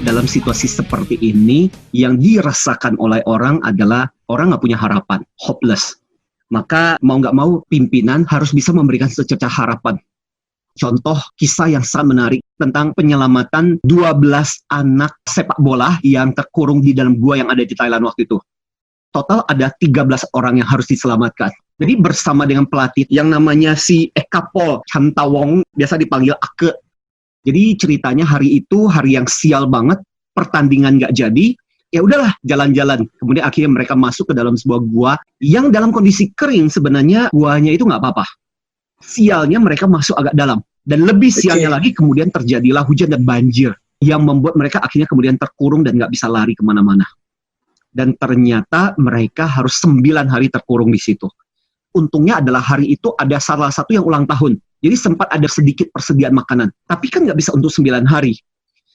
Dalam situasi seperti ini, yang dirasakan oleh orang adalah orang nggak punya harapan, hopeless. Maka mau nggak mau pimpinan harus bisa memberikan secercah harapan. Contoh kisah yang sangat menarik tentang penyelamatan 12 anak sepak bola yang terkurung di dalam gua yang ada di Thailand waktu itu. Total ada 13 orang yang harus diselamatkan. Jadi bersama dengan pelatih yang namanya si Eka Pol Chantawong, biasa dipanggil Ake. Jadi ceritanya hari itu hari yang sial banget, pertandingan nggak jadi, ya udahlah jalan-jalan. Kemudian akhirnya mereka masuk ke dalam sebuah gua yang dalam kondisi kering sebenarnya guanya itu nggak apa-apa. Sialnya mereka masuk agak dalam. Dan lebih sialnya lagi kemudian terjadilah hujan dan banjir yang membuat mereka akhirnya kemudian terkurung dan nggak bisa lari kemana-mana. Dan ternyata mereka harus 9 hari terkurung di situ. Untungnya adalah hari itu ada salah satu yang ulang tahun. Jadi sempat ada sedikit persediaan makanan. Tapi kan nggak bisa untuk 9 hari.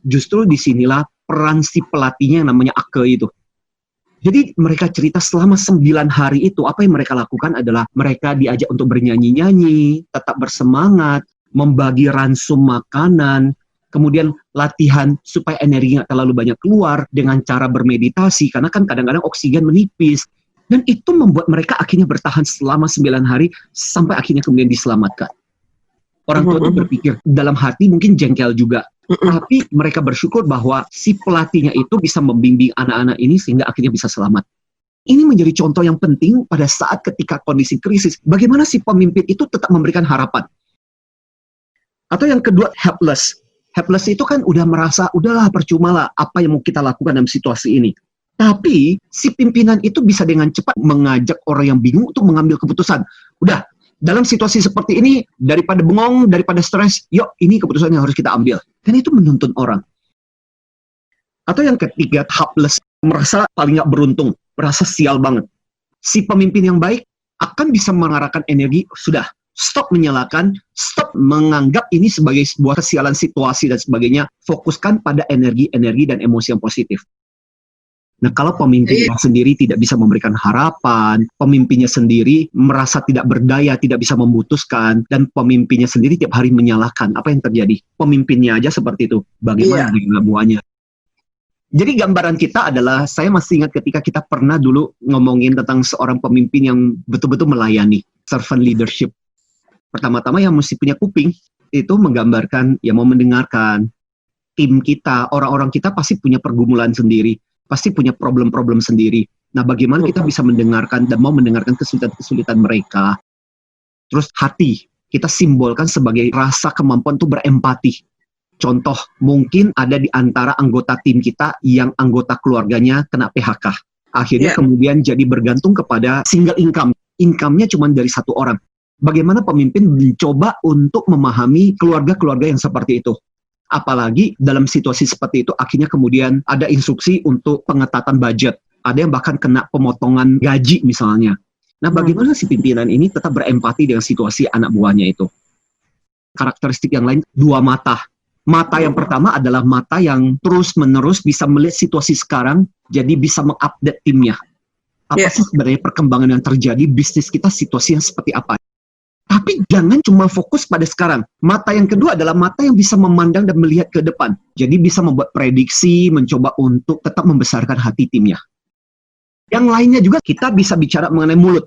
Justru disinilah peran si pelatihnya yang namanya Ake itu. Jadi mereka cerita selama 9 hari itu, apa yang mereka lakukan adalah mereka diajak untuk bernyanyi-nyanyi, tetap bersemangat, membagi ransum makanan, kemudian latihan supaya energi nggak terlalu banyak keluar dengan cara bermeditasi, karena kan kadang-kadang oksigen menipis. Dan itu membuat mereka akhirnya bertahan selama 9 hari, sampai akhirnya kemudian diselamatkan. Orang tua itu berpikir, dalam hati mungkin jengkel juga. Tapi mereka bersyukur bahwa si pelatihnya itu bisa membimbing anak-anak ini sehingga akhirnya bisa selamat. Ini menjadi contoh yang penting pada saat ketika kondisi krisis. Bagaimana si pemimpin itu tetap memberikan harapan. Atau yang kedua, helpless. Helpless itu kan udah merasa, udahlah percuma lah apa yang mau kita lakukan dalam situasi ini. Tapi si pimpinan itu bisa dengan cepat mengajak orang yang bingung untuk mengambil keputusan. Udah, dalam situasi seperti ini, daripada bengong, daripada stres, yuk ini keputusan yang harus kita ambil. Dan itu menuntun orang. Atau yang ketiga, helpless, merasa paling nggak beruntung, merasa sial banget. Si pemimpin yang baik akan bisa mengarahkan energi, sudah, stop menyalahkan, stop menganggap ini sebagai sebuah kesialan situasi dan sebagainya, fokuskan pada energi-energi dan emosi yang positif. Nah, kalau pemimpinnya sendiri tidak bisa memberikan harapan, pemimpinnya sendiri merasa tidak berdaya, tidak bisa memutuskan, dan pemimpinnya sendiri tiap hari menyalahkan, apa yang terjadi? Pemimpinnya aja seperti itu, bagaimana dengan buahnya? Jadi gambaran kita adalah, saya masih ingat ketika kita pernah dulu ngomongin tentang seorang pemimpin yang betul-betul melayani, servant leadership. Pertama-tama yang mesti punya kuping, itu menggambarkan, ya mau mendengarkan, tim kita, orang-orang kita pasti punya pergumulan sendiri, pasti punya problem-problem sendiri. Nah, bagaimana kita bisa mendengarkan dan mau mendengarkan kesulitan-kesulitan mereka. Terus hati, kita simbolkan sebagai rasa kemampuan untuk berempati. Contoh, mungkin ada di antara anggota tim kita yang anggota keluarganya kena PHK. Akhirnya kemudian jadi bergantung kepada single income. Income-nya cuma dari satu orang. Bagaimana pemimpin mencoba untuk memahami keluarga-keluarga yang seperti itu. Apalagi dalam situasi seperti itu, akhirnya kemudian ada instruksi untuk pengetatan budget. Ada yang bahkan kena pemotongan gaji misalnya. Nah, bagaimana si pimpinan ini tetap berempati dengan situasi anak buahnya itu? Karakteristik yang lain, 2 mata. Mata yang pertama adalah mata yang terus-menerus bisa melihat situasi sekarang, jadi bisa mengupdate timnya. Apa sih sebenarnya perkembangan yang terjadi, bisnis kita situasinya seperti apa? Tapi jangan cuma fokus pada sekarang. Mata yang kedua adalah mata yang bisa memandang dan melihat ke depan. Jadi bisa membuat prediksi, mencoba untuk tetap membesarkan hati timnya. Yang lainnya juga kita bisa bicara mengenai mulut.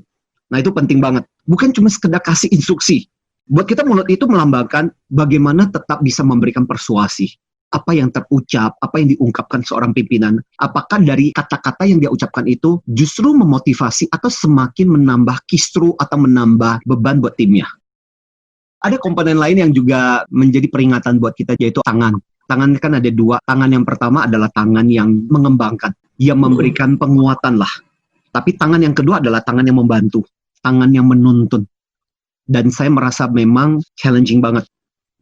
Nah, itu penting banget. Bukan cuma sekedar kasih instruksi. Buat kita mulut itu melambangkan bagaimana tetap bisa memberikan persuasi. Apa yang terucap, apa yang diungkapkan seorang pimpinan, apakah dari kata-kata yang dia ucapkan itu justru memotivasi atau semakin menambah kisru atau menambah beban buat timnya. Ada komponen lain yang juga menjadi peringatan buat kita, yaitu tangan. Tangan kan ada 2. Tangan yang pertama adalah tangan yang mengembangkan, yang memberikan penguatan lah. Tapi tangan yang kedua adalah tangan yang membantu, tangan yang menuntun. Dan saya merasa memang challenging banget.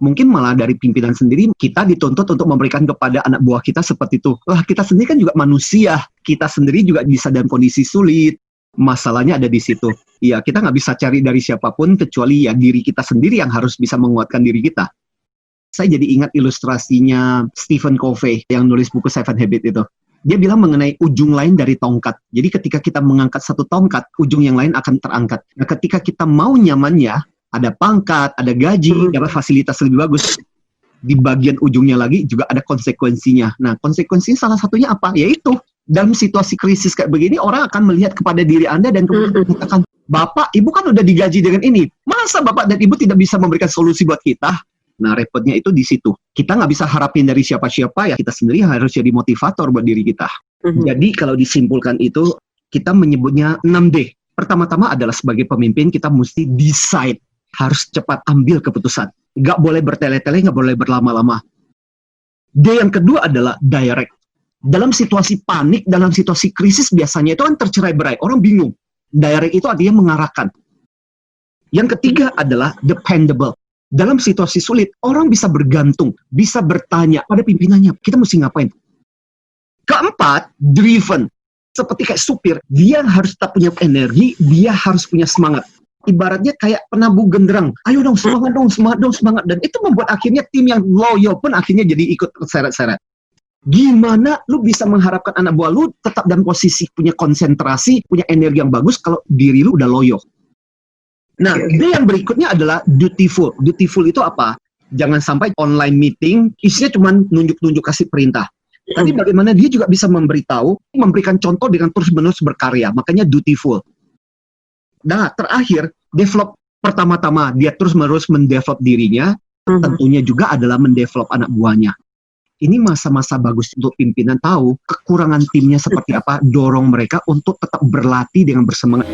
Mungkin malah dari pimpinan sendiri, kita dituntut untuk memberikan kepada anak buah kita seperti itu. Lah, kita sendiri kan juga manusia. Kita sendiri juga bisa dalam kondisi sulit. Masalahnya ada di situ. Ya, kita nggak bisa cari dari siapapun, kecuali ya diri kita sendiri yang harus bisa menguatkan diri kita. Saya jadi ingat ilustrasinya Stephen Covey yang nulis buku Seven Habits itu. Dia bilang mengenai ujung lain dari tongkat. Jadi ketika kita mengangkat satu tongkat, ujung yang lain akan terangkat. Nah, ketika kita mau nyamannya, ada pangkat, ada gaji, dapat fasilitas lebih bagus. Di bagian ujungnya lagi juga ada konsekuensinya. Nah, konsekuensinya salah satunya apa? Yaitu dalam situasi krisis kayak begini, orang akan melihat kepada diri Anda dan kemudian mengatakan, Bapak, Ibu kan udah digaji dengan ini. Masa Bapak dan Ibu tidak bisa memberikan solusi buat kita? Nah, repotnya itu di situ. Kita nggak bisa harapin dari siapa-siapa, ya kita sendiri harus jadi motivator buat diri kita. Jadi kalau disimpulkan itu, kita menyebutnya 6D. Pertama-tama adalah sebagai pemimpin, kita mesti decide. Harus cepat ambil keputusan. Nggak boleh bertele-tele, nggak boleh berlama-lama. D yang kedua adalah direct. Dalam situasi panik, dalam situasi krisis, biasanya itu kan tercerai-berai. Orang bingung. Direct itu artinya mengarahkan. Yang ketiga adalah dependable. Dalam situasi sulit, orang bisa bergantung, bisa bertanya pada pimpinannya, kita mesti ngapain? Keempat, driven. Seperti kayak supir, dia harus tetap punya energi, dia harus punya semangat. Ibaratnya kayak penabuh genderang, ayo dong, semangat dong, semangat dong, semangat. Dan itu membuat akhirnya tim yang loyal pun akhirnya jadi ikut terseret-seret. Gimana lu bisa mengharapkan anak buah lu tetap dalam posisi punya konsentrasi, punya energi yang bagus kalau diri lu udah loyal? Nah, ide yang berikutnya adalah dutiful. Dutiful itu apa? Jangan sampai online meeting isinya cuma nunjuk-nunjuk kasih perintah. Tapi bagaimana dia juga bisa memberitahu, memberikan contoh dengan terus-menerus berkarya. Makanya dutiful. Nah, terakhir, develop. Pertama-tama dia terus-menerus mendevelop dirinya, tentunya juga adalah mendevelop anak buahnya. Ini masa-masa bagus untuk pimpinan tahu kekurangan timnya seperti apa, dorong mereka untuk tetap berlatih dengan bersemangat.